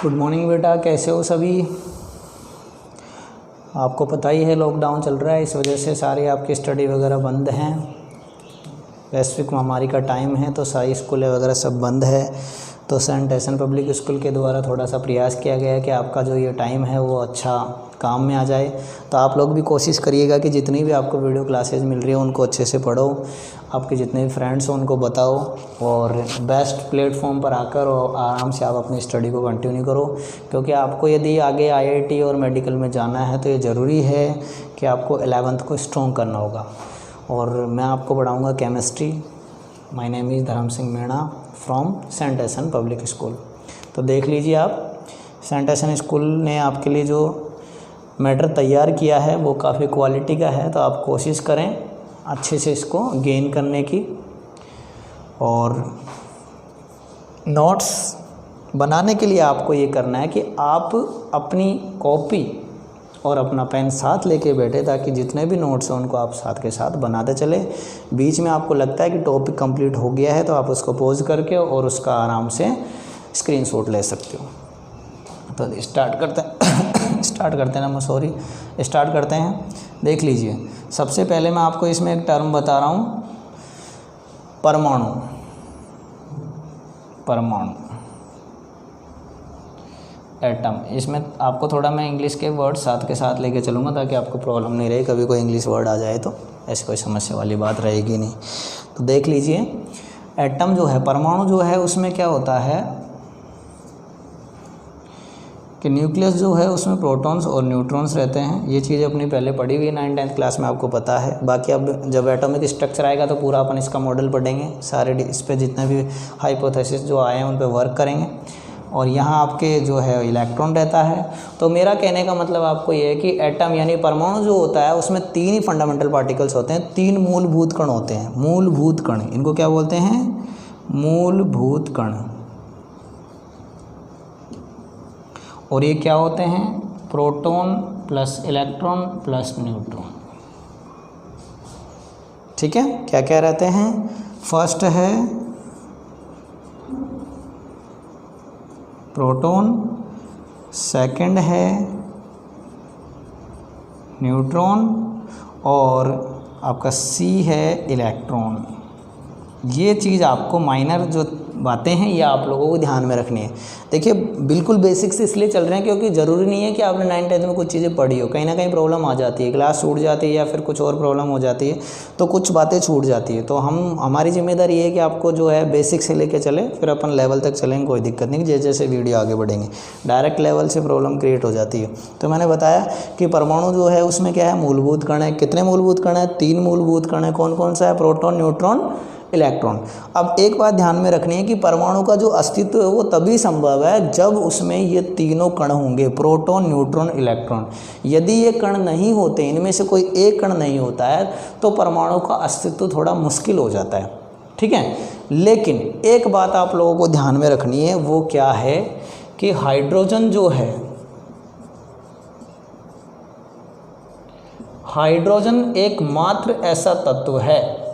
Good morning बेटा, कैसे हो सभी। आपको पता ही है लॉकडाउन चल रहा है, इस वजह से सारी आपकी स्टडी वगैरह बंद हैं। वैश्विक महामारी का टाइम है तो सारी स्कूलें वगैरह सब बंद है। तो सेंट एसन पब्लिक स्कूल के द्वारा थोड़ा सा प्रयास किया गया है कि आपका जो ये टाइम है वो अच्छा काम में आ जाए। तो आप लोग भी कोशिश करिएगा कि जितनी भी आपको वीडियो क्लासेज मिल रही है उनको अच्छे से पढ़ो, आपके जितने भी फ्रेंड्स हो उनको बताओ और बेस्ट प्लेटफॉर्म पर आकर और आराम से आप अपनी स्टडी को कंटिन्यू करो। क्योंकि आपको यदि आगे IIT और मेडिकल में जाना है तो ये ज़रूरी है कि आपको 11th को स्ट्रॉन्ग करना होगा। और मैं आपको पढ़ाऊँगा chemistry. My name is Dharm Singh Meena from saint Essen public school. तो देख लीजिए, आप सेंट एसन स्कूल ने आपके लिए जो मैटर तैयार किया है वो काफ़ी क्वालिटी का है। तो आप कोशिश करें अच्छे से इसको गेन करने की। और नोट्स बनाने के लिए आपको ये करना है कि आप अपनी कॉपी और अपना पेन साथ लेके बैठे, ताकि जितने भी नोट्स हैं उनको आप साथ के साथ बनाते चले। बीच में आपको लगता है कि टॉपिक कंप्लीट हो गया है तो आप उसको पॉज करके और उसका आराम से स्क्रीनशॉट ले सकते हो। तो स्टार्ट करते हैं। देख लीजिए, सबसे पहले मैं आपको इसमें एक टर्म बता रहा हूँ, परमाणु एटम। इसमें आपको थोड़ा मैं इंग्लिश के वर्ड साथ के साथ लेके चलूँगा ताकि आपको प्रॉब्लम नहीं रहे, कभी कोई इंग्लिश वर्ड आ जाए तो ऐसी कोई समस्या वाली बात रहेगी नहीं। तो देख लीजिए, एटम जो है, परमाणु जो है, उसमें क्या होता है कि न्यूक्लियस जो है उसमें प्रोटॉन्स और न्यूट्रॉन्स रहते हैं। ये चीज़ अपनी पहले पढ़ी हुई है 9th-10th क्लास में, आपको पता है। बाकी अब जब एटॉमिक स्ट्रक्चर आएगा तो पूरा अपन इसका मॉडल पढ़ेंगे, सारे इस पे जितने भी हाइपोथेसिस जो आए हैं उन पे वर्क करेंगे। और यहाँ आपके जो है इलेक्ट्रॉन रहता है। तो मेरा कहने का मतलब आपको ये है कि एटम यानी परमाणु जो होता है उसमें 3 ही फंडामेंटल पार्टिकल्स होते हैं, 3 मूलभूत कण होते हैं। मूलभूत कण, इनको क्या बोलते हैं? मूलभूत कण। और ये क्या होते हैं? Proton plus electron plus neutron. ठीक है, क्या क्या रहते हैं? फर्स्ट है प्रोटॉन, सेकंड है न्यूट्रॉन और आपका C है इलेक्ट्रॉन। ये चीज़ आपको माइनर जो बातें हैं ये आप लोगों को ध्यान में रखनी है। देखिए, बिल्कुल बेसिक से इसलिए चल रहे हैं क्योंकि ज़रूरी नहीं है कि आपने 9th-10th में कुछ चीज़ें पढ़ी हो। कहीं ना कहीं प्रॉब्लम आ जाती है, क्लास छूट जाती है या फिर कुछ और प्रॉब्लम हो जाती है तो कुछ बातें छूट जाती है। तो हमारी जिम्मेदारी ये है कि आपको जो है बेसिक से लेके चले, फिर अपन लेवल तक चलेंगे, कोई दिक्कत नहीं। जैसे जैसे वीडियो आगे बढ़ेंगे डायरेक्ट लेवल से प्रॉब्लम क्रिएट हो जाती है। तो मैंने बताया कि परमाणु जो है उसमें क्या है? मूलभूत कण है। कितने मूलभूत कण है? 3 मूलभूत कण है। कौन कौन सा है? Proton, neutron, electron. अब एक बात ध्यान में रखनी है कि परमाणु का जो अस्तित्व है वो तभी संभव है जब उसमें ये तीनों कण होंगे, प्रोटॉन, न्यूट्रॉन, इलेक्ट्रॉन। यदि ये कण नहीं होते, इनमें से कोई एक कण नहीं होता है तो परमाणु का अस्तित्व थोड़ा मुश्किल हो जाता है। ठीक है, लेकिन एक बात आप लोगों को ध्यान में रखनी है, वो क्या है कि हाइड्रोजन जो है, हाइड्रोजन एकमात्र ऐसा तत्व है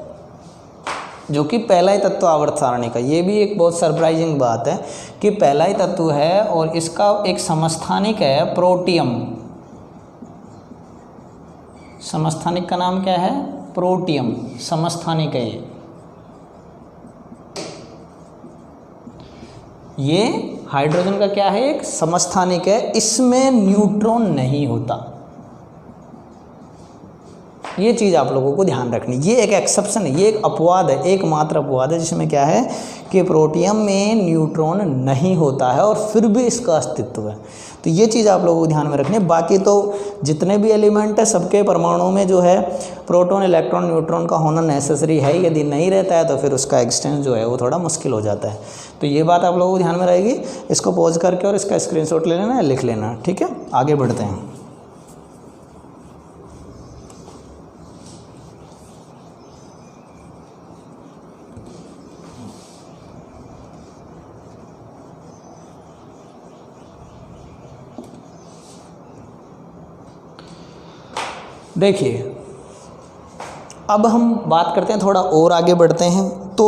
जो कि पहला ही तत्व आवर्त सारणी का। ये भी एक बहुत सरप्राइजिंग बात है कि पहला ही तत्व है और इसका एक समस्थानिक है प्रोटियम। समस्थानिक का नाम क्या है? प्रोटियम। समस्थानिक है ये हाइड्रोजन का क्या है? एक समस्थानिक है। इसमें न्यूट्रॉन नहीं होता। ये चीज़ आप लोगों को ध्यान रखनी। ये एक एक्सेप्शन है, ये एक अपवाद है, एकमात्र अपवाद है जिसमें क्या है कि प्रोटियम में न्यूट्रॉन नहीं होता है और फिर भी इसका अस्तित्व है। तो ये चीज़ आप लोगों को ध्यान में रखनी है। बाकी तो जितने भी एलिमेंट है सबके परमाणु में जो है प्रोटॉन, इलेक्ट्रॉन, न्यूट्रॉन का होना नेसेसरी है। यदि नहीं रहता है तो फिर उसका एक्सटेंस जो है वो थोड़ा मुश्किल हो जाता है। तो ये बात आप लोगों को ध्यान में रहेगी। इसको पॉज करके और इसका स्क्रीनशॉट ले लेना है, लिख लेना। ठीक है, आगे बढ़ते हैं। देखिए, अब हम बात करते हैं, थोड़ा और आगे बढ़ते हैं। तो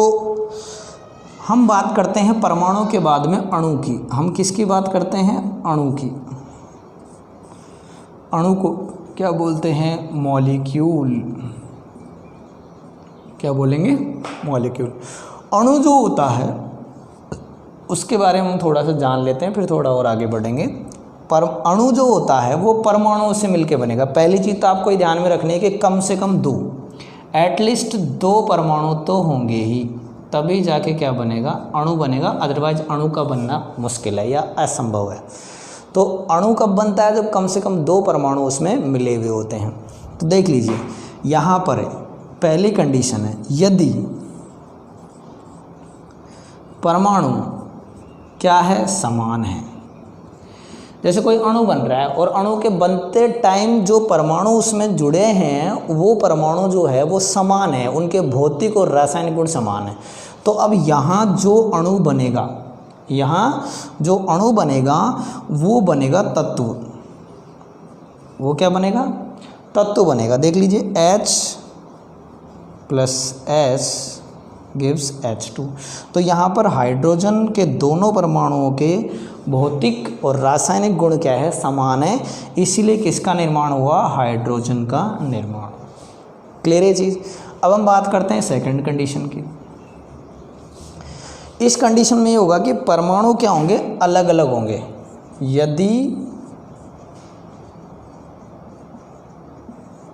हम बात करते हैं परमाणु के बाद में अणु की। हम किसकी बात करते हैं? अणु की। अणु को क्या बोलते हैं? मॉलिक्यूल। क्या बोलेंगे? मॉलिक्यूल। अणु जो होता है उसके बारे में हम थोड़ा सा जान लेते हैं, फिर थोड़ा और आगे बढ़ेंगे। पर अणु जो होता है वो परमाणुओं से मिलकर बनेगा। पहली चीज़ तो आपको ये ध्यान में रखनी है कि कम से कम 2, एटलीस्ट 2 परमाणु तो होंगे ही, तभी जाके क्या बनेगा? अणु बनेगा। अदरवाइज अणु का बनना मुश्किल है या असंभव है। तो अणु कब बनता है? जब कम से कम 2 परमाणु उसमें मिले हुए होते हैं। तो देख लीजिए यहाँ पर पहली कंडीशन है, यदि परमाणु क्या है? समान है। जैसे कोई अणु बन रहा है और अणु के बनते टाइम जो परमाणु उसमें जुड़े हैं वो परमाणु जो है वो समान है, उनके भौतिक और रासायनिक गुण समान है। तो अब यहाँ जो अणु बनेगा, यहाँ जो अणु बनेगा वो बनेगा तत्व। वो क्या बनेगा? तत्व बनेगा। देख लीजिए H + S गिव्स H2। तो यहाँ पर हाइड्रोजन के दोनों परमाणुओं के भौतिक और रासायनिक गुण क्या है? समान है। इसीलिए किसका निर्माण हुआ? हाइड्रोजन का निर्माण। क्लियर है चीज़? अब हम बात करते हैं सेकंड कंडीशन की। इस कंडीशन में ये होगा कि परमाणु क्या होंगे? अलग अलग होंगे। यदि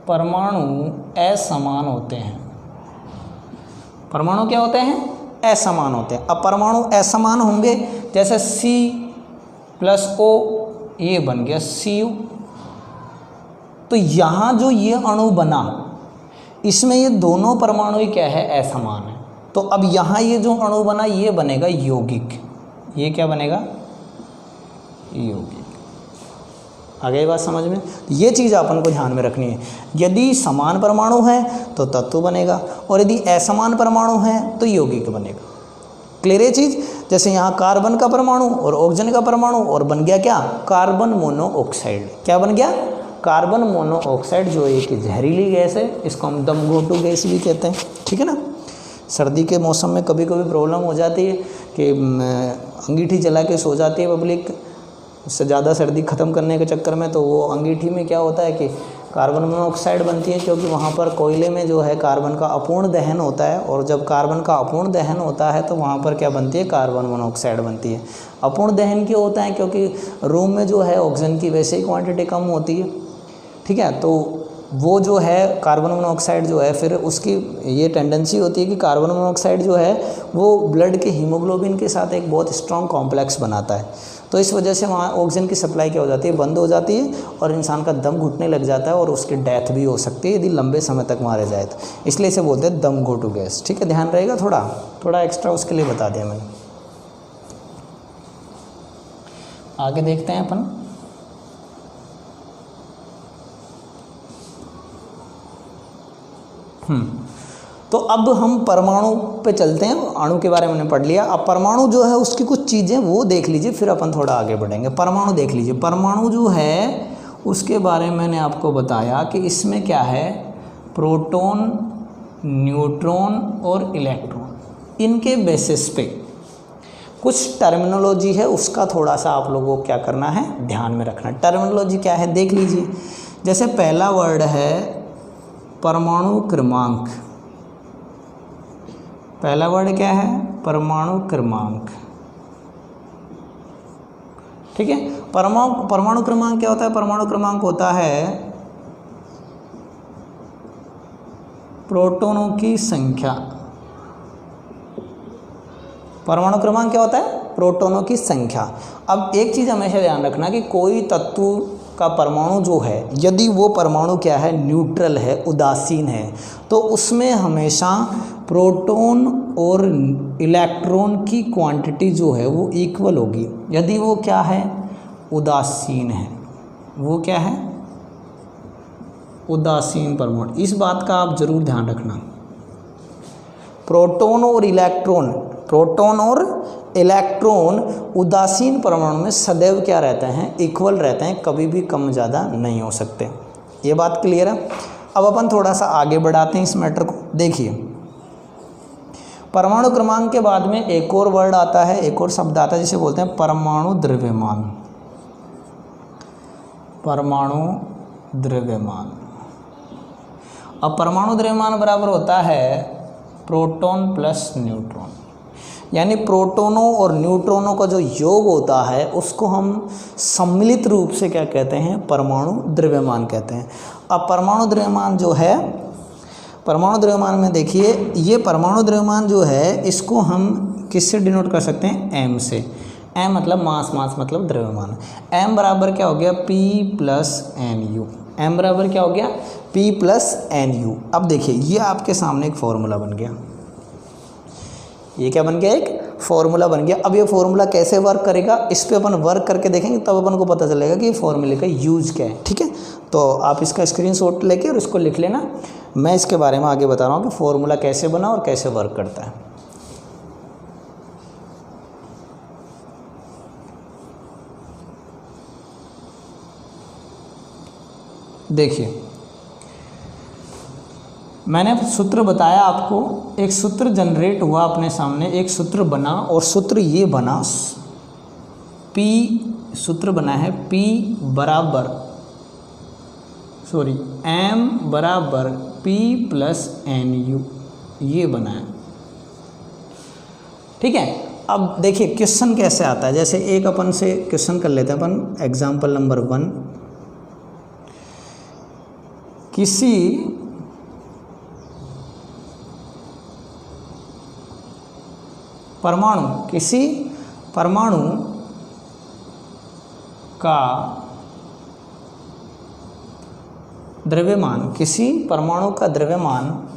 परमाणु असमान होते हैं, परमाणु क्या होते हैं? असमान होते हैं। अब परमाणु असमान होंगे, जैसे C+O ये बन गया Cu। तो यहाँ जो ये अणु बना इसमें ये दोनों परमाणु ही क्या है? असमान है। तो अब यहाँ ये जो अणु बना ये बनेगा यौगिक। ये क्या बनेगा? यौगिक। आ गई बात समझ में? ये चीज़ अपन को ध्यान में रखनी है। यदि समान परमाणु है तो तत्व बनेगा, और यदि असमान परमाणु है तो यौगिक बनेगा। क्लियर है चीज़? जैसे यहाँ कार्बन का परमाणु और ऑक्सीजन का परमाणु, और बन गया क्या? Carbon monoxide. क्या बन गया? कार्बन मोनोऑक्साइड, जो एक जहरीली गैस है। इसको हम दम घोटू गैस भी कहते हैं। ठीक है ना? सर्दी के मौसम में कभी कभी प्रॉब्लम हो जाती है कि अंगीठी जला के सो जाती है पब्लिक, उससे ज़्यादा सर्दी ख़त्म करने के चक्कर में। तो वो अंगीठी में क्या होता है कि कार्बन मोनोऑक्साइड बनती है, क्योंकि वहाँ पर कोयले में जो है कार्बन का अपूर्ण दहन होता है, और जब कार्बन का अपूर्ण दहन होता है तो वहाँ पर क्या बनती है? कार्बन मोनोऑक्साइड बनती है। अपूर्ण दहन क्यों होता है? क्योंकि रूम में जो है ऑक्सीजन की वैसे ही क्वांटिटी कम होती है। ठीक है? तो वो जो है कार्बन मोनोऑक्साइड जो है, फिर उसकी ये टेंडेंसी होती है कि कार्बन मोनोऑक्साइड जो है वो ब्लड के हीमोग्लोबिन के साथ एक बहुत स्ट्रॉन्ग कॉम्प्लेक्स बनाता है। तो इस वजह से वहाँ ऑक्सीजन की सप्लाई क्या हो जाती है? बंद हो जाती है, और इंसान का दम घुटने लग जाता है, और उसकी डेथ भी हो सकती है यदि लंबे समय तक मारे जाए तो। इसलिए इसे बोलते हैं दम घोटू गैस। ठीक है? ध्यान रहेगा, थोड़ा एक्स्ट्रा उसके लिए बता दिया मैंने। आगे देखते हैं अपन। तो अब हम परमाणु पे चलते हैं। अणु के बारे में हमने पढ़ लिया। अब परमाणु जो है उसकी कुछ चीज़ें वो देख लीजिए, फिर अपन थोड़ा आगे बढ़ेंगे। परमाणु देख लीजिए। परमाणु जो है उसके बारे में मैंने आपको बताया कि इसमें क्या है? प्रोटॉन, न्यूट्रॉन और इलेक्ट्रॉन। इनके बेसिस पे कुछ टर्मिनोलॉजी है, उसका थोड़ा सा आप लोगों को क्या करना है? ध्यान में रखना। टर्मिनोलॉजी क्या है देख लीजिए। जैसे पहला वर्ड है परमाणु क्रमांक। पहला वर्ड क्या है? परमाणु क्रमांक। ठीक है? परमाणु क्रमांक क्या होता है? परमाणु क्रमांक होता है प्रोटॉनों की संख्या। परमाणु क्रमांक क्या होता है? प्रोटॉनों की संख्या। अब एक चीज़ हमेशा ध्यान रखना कि कोई तत्व का परमाणु जो है, यदि वो परमाणु क्या है? न्यूट्रल है, उदासीन है, तो उसमें हमेशा प्रोटॉन और इलेक्ट्रॉन की क्वांटिटी जो है वो इक्वल होगी। यदि वो क्या है? उदासीन है। वो क्या है? उदासीन परमाणु। इस बात का आप जरूर ध्यान रखना। प्रोटॉन और इलेक्ट्रॉन उदासीन परमाणु में सदैव क्या रहते हैं? इक्वल रहते हैं, कभी भी कम ज़्यादा नहीं हो सकते। ये बात क्लियर है? अब अपन थोड़ा सा आगे बढ़ाते हैं इस मैटर को। देखिए, परमाणु क्रमांक के बाद में एक और वर्ड आता है, एक और शब्द आता है जिसे बोलते हैं परमाणु द्रव्यमान। परमाणु द्रव्यमान। अब परमाणु द्रव्यमान बराबर होता है प्रोटॉन प्लस न्यूट्रॉन, यानी प्रोटॉनों और न्यूट्रॉनों का जो योग होता है उसको हम सम्मिलित रूप से क्या कहते हैं, परमाणु द्रव्यमान कहते हैं। अब परमाणु द्रव्यमान जो है, परमाणु द्रव्यमान में देखिए, ये परमाणु द्रव्यमान जो है इसको हम किससे डिनोट कर सकते हैं, एम से। एम मतलब मास, मास मतलब द्रव्यमान। एम बराबर क्या हो गया, P plus N U. M बराबर क्या हो गया, पी प्लस एन यू। अब देखिए ये आपके सामने एक फॉर्मूला बन गया, ये क्या बन गया, एक फॉर्मूला बन गया। अब ये फॉर्मूला कैसे वर्क करेगा, इस पे अपन वर्क करके देखेंगे, तब अपन को पता चलेगा कि ये फॉर्मूले का यूज क्या है। ठीक है, तो आप इसका स्क्रीनशॉट लेके और इसको लिख लेना। मैं इसके बारे में आगे बता रहा हूँ कि फॉर्मूला कैसे बना और कैसे वर्क करता है। देखिए मैंने सूत्र बताया आपको, एक सूत्र जनरेट हुआ अपने सामने, एक सूत्र बना और सूत्र ये बना, P सूत्र बना है P बराबर M बराबर P प्लस एन यू, ये बना है। ठीक है, अब देखिए क्वेश्चन कैसे आता है। जैसे एक अपन से क्वेश्चन कर लेते हैं अपन, एग्जाम्पल नंबर 1। किसी परमाणु का द्रव्यमान, किसी परमाणु का द्रव्यमान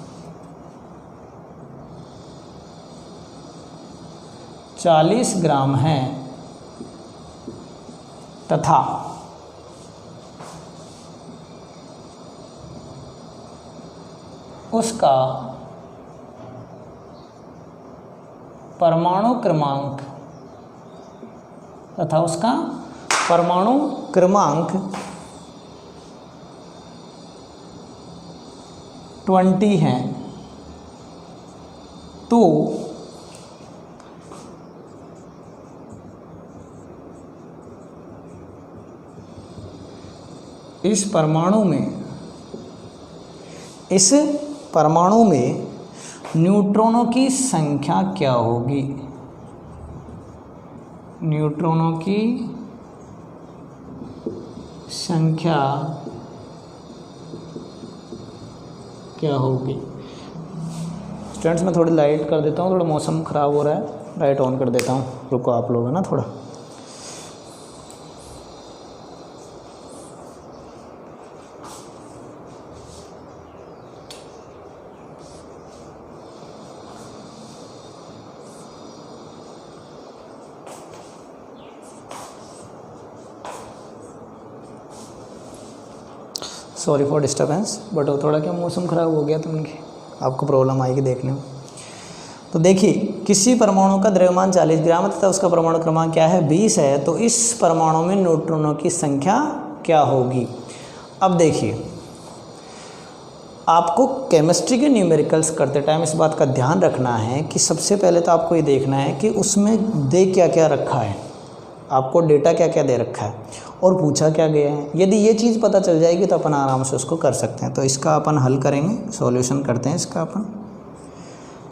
40 ग्राम है तथा उसका परमाणु क्रमांक 20 है, तो इस परमाणु में न्यूट्रॉनों की संख्या क्या होगी, न्यूट्रॉनों की संख्या क्या होगी। स्टूडेंट्स मैं थोड़ी लाइट कर देता हूँ, थोड़ा मौसम ख़राब हो रहा है, लाइट ऑन कर देता हूँ, रुको आप लोग है ना थोड़ा। सॉरी फॉर डिस्टर्बेंस, बट थोड़ा क्या मौसम ख़राब हो गया तो उनकी आपको प्रॉब्लम आएगी देखने में। तो देखिए किसी परमाणु का द्रव्यमान 40 ग्राम तथा उसका परमाणु क्रमांक क्या है, 20 है, तो इस परमाणु में न्यूट्रॉनों की संख्या क्या होगी। अब देखिए आपको केमिस्ट्री के न्यूमेरिकल्स करते टाइम इस बात का ध्यान रखना है कि सबसे पहले तो आपको ये देखना है कि उसमें दे क्या क्या रखा है, आपको डेटा क्या क्या दे रखा है और पूछा क्या गया है। यदि ये चीज़ पता चल जाएगी तो अपन आराम से उसको कर सकते हैं। तो इसका अपन हल करेंगे, सॉल्यूशन करते हैं इसका अपन।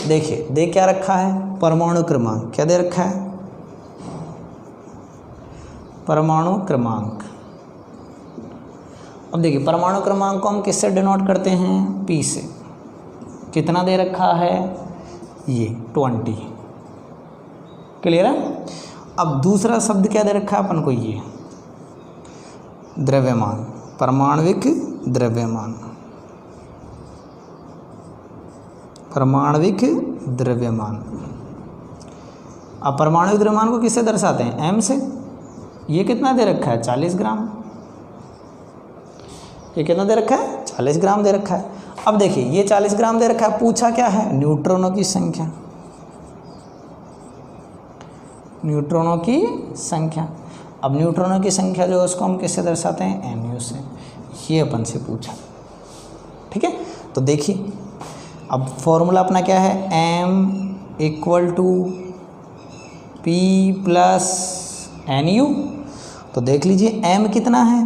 देखिए दे क्या रखा है, परमाणु क्रमांक क्या दे रखा है, परमाणु क्रमांक। अब देखिए परमाणु क्रमांक को हम किससे डिनोट करते हैं, P से। कितना दे रखा है, ये 20। क्लियर है। अब दूसरा शब्द क्या दे रखा है अपन को, ये द्रव्यमान, परमाणविक द्रव्यमान, परमाणविक द्रव्यमान। अब परमाणविक द्रव्यमान को किससे दर्शाते हैं, M से। ये कितना दे रखा है, 40 ग्राम। ये कितना दे रखा है, 40 ग्राम दे रखा है। अब देखिए ये 40 ग्राम दे रखा है, पूछा क्या है, न्यूट्रॉनों की संख्या, न्यूट्रॉनों की संख्या। अब न्यूट्रॉनों की संख्या जो है उसको हम किससे दर्शाते हैं, NU से। ये अपन से पूछा, ठीक है। तो देखिए अब फॉर्मूला अपना क्या है, M equal to P plus NU। तो देख लीजिए m कितना है,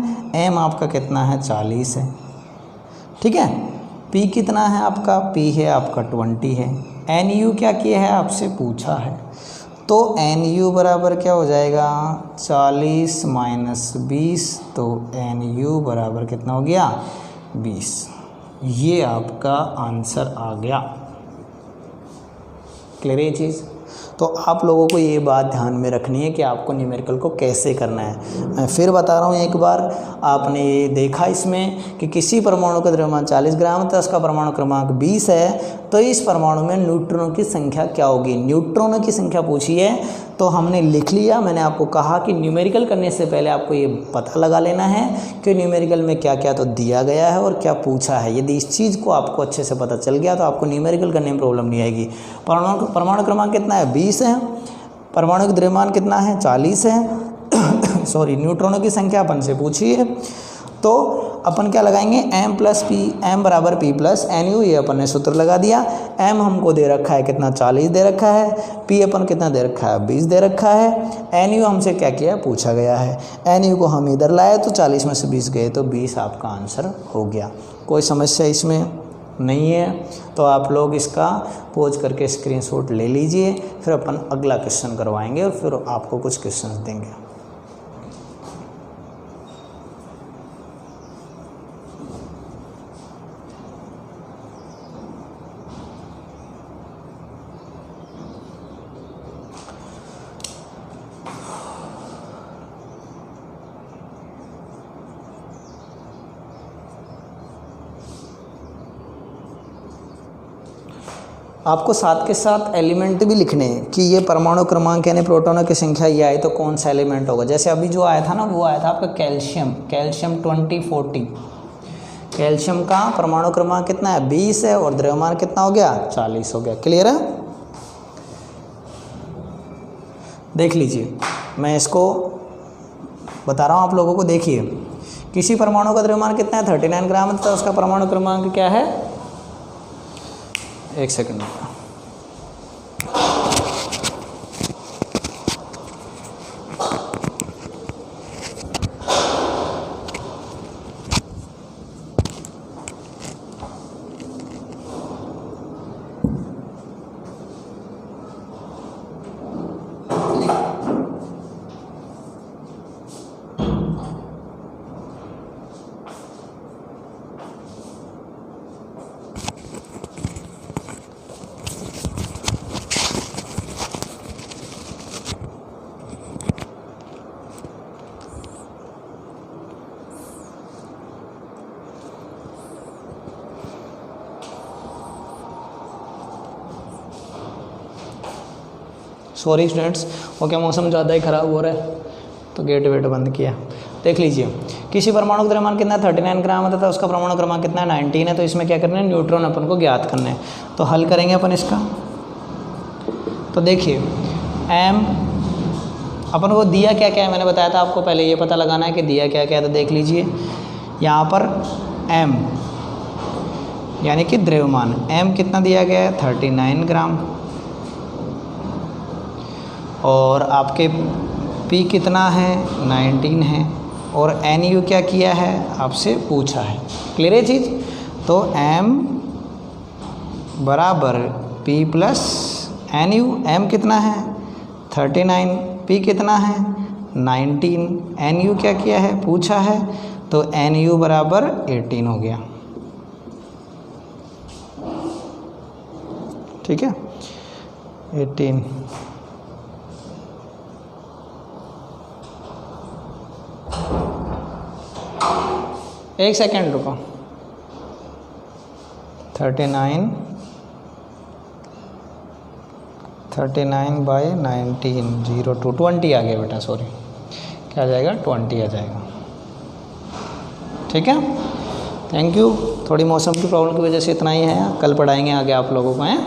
m आपका कितना है 40 है, ठीक है। P कितना है आपका, P है आपका 20 है। NU क्या किया है आपसे पूछा है, तो NU बराबर क्या हो जाएगा 40 माइनस 20, तो NU बराबर कितना हो गया 20। ये आपका आंसर आ गया। क्लियर है ये चीज़। तो आप लोगों को ये बात ध्यान में रखनी है कि आपको न्यूमेरिकल को कैसे करना है। मैं फिर बता रहा हूँ एक बार, आपने ये देखा इसमें कि किसी परमाणु का द्रव्यमान 40 ग्राम है, उसका परमाणु क्रमांक 20 है, तो इस परमाणु में न्यूट्रॉनों की संख्या क्या होगी। न्यूट्रॉनों की संख्या पूछी है तो हमने लिख लिया। मैंने आपको कहा कि न्यूमेरिकल करने से पहले आपको ये पता लगा लेना है कि न्यूमेरिकल में क्या क्या तो दिया गया है और क्या पूछा है। यदि इस चीज़ को आपको अच्छे से पता चल गया तो आपको न्यूमेरिकल करने में प्रॉब्लम नहीं आएगी। परमाणु क्रमांक कितना है 20 है, परमाणु का द्रव्यमान कितना है 40 है सॉरी, न्यूट्रॉनों की संख्या अपन से पूछी है, तो अपन क्या लगाएंगे m प्लस पी, m बराबर p प्लस NU। ये अपन ने सूत्र लगा दिया। m हमको दे रखा है कितना 40 दे रखा है, p अपन कितना दे रखा है 20 दे रखा है, NU हमसे क्या किया पूछा गया है। NU को हम इधर लाए तो 40 में से 20 गए तो 20 आपका आंसर हो गया। कोई समस्या इसमें नहीं है, तो आप लोग इसका पोज करके स्क्रीनशॉट ले लीजिए, फिर अपन अगला क्वेश्चन करवाएंगे और फिर आपको कुछ क्वेश्चन देंगे। आपको साथ के साथ एलिमेंट भी लिखने हैं कि ये परमाणु क्रमांक यानी प्रोटॉनों की संख्या ये आई तो कौन सा एलिमेंट होगा। जैसे अभी जो आया था ना, वो आया था आपका कैल्शियम 2040। कैल्शियम का परमाणु क्रमांक कितना है 20 है और द्रव्यमान कितना हो गया 40 हो गया। क्लियर है। देख लीजिए, मैं इसको बता रहा हूँ आप लोगों को। देखिए, किसी परमाणु का द्रव्यमान कितना है 39 ग्राम है, तो उसका परमाणु क्रमांक क्या है, एक सेकंड। सॉरी स्टूडेंट्स, ओके, मौसम ज़्यादा ही ख़राब हो रहा है तो गेट वेट बंद किया। देख लीजिए, किसी परमाणु का द्रव्यमान कितना 39 ग्राम होता था, उसका परमाणु क्रमांक कितना है 19 है, तो इसमें क्या करना है न्यूट्रॉन अपन को ज्ञात करना है। तो हल करेंगे अपन इसका। तो देखिए, m अपन को दिया क्या क्या है, मैंने बताया था आपको पहले, ये पता लगाना है कि दिया क्या क्या है। तो देख लीजिए यहाँ पर m यानी कि द्रव्यमान, m कितना दिया गया है 39 ग्राम, और आपके P कितना है 19 है, और NU क्या किया है आपसे पूछा है। क्लियर है चीज़। तो m बराबर P प्लस NU। m कितना है 39, P कितना है 19, NU क्या किया है पूछा है, तो NU बराबर 18 हो गया। ठीक है, 18। एक सेकेंड रुको, 39 बाई 19, 0 to 20 आ गया बेटा, सॉरी, क्या आ जाएगा 20 आ जाएगा। ठीक है, थैंक यू। थोड़ी मौसम की प्रॉब्लम की वजह से इतना ही है, कल पढ़ाएंगे आगे आप लोगों को हैं।